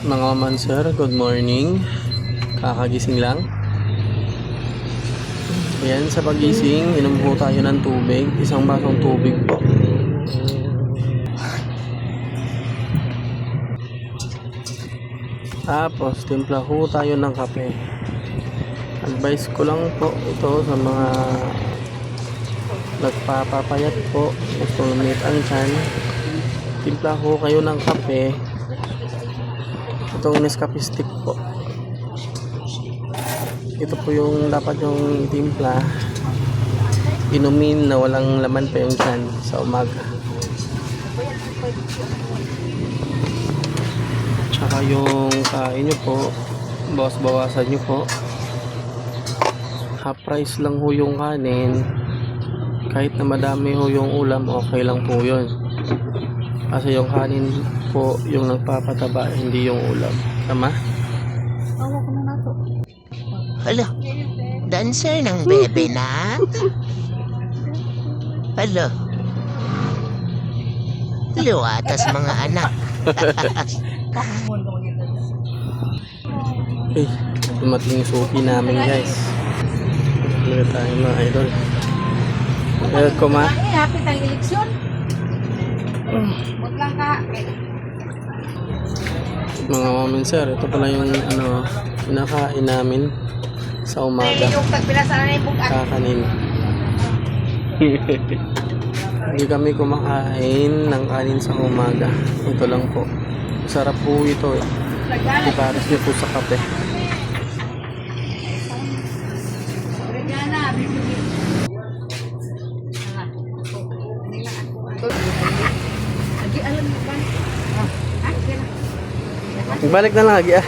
Mga mamanser, good morning. Kakagising lang. Ayan, sa pagising, inom po tayo ng tubig. Isang basong tubig po. Tapos, timpla po tayo ng kape. Advice ko lang po ito sa mga nagpapapayat po, gusto lumit ang tiyan. Timpla po kayo ng kape. Itong Nescafe stick po. Ito po yung dapat yung timpla. Inumin na walang laman pa yung tiyan sa umaga. Tsaka yung kain nyo po, bawas-bawasan nyo po. Half price lang ho yung kanin. Kahit na madami ho yung ulam, okay lang po yun. Kasi yung kanin po yung nagpapataba, hindi yung ulam. Tama? Hala, dancer ng bebe na? Hala, liwatas mga anak. Okay, dumating yung suki namin guys. Lihat tayo mga idol. Lihat ko ma. Hapit ang eleksyon. Huwag lang ka. Mga mamanser, ito pala yung pinakain namin sa umaga. Yung pagpilasan na yung bugat. Kakanin. Hindi kami kumakain ng kanin sa umaga. Ito lang po. Sarap po ito eh. Ipares nyo po sa kape. Lagi alam mo ba? Balik na lang lagi ah.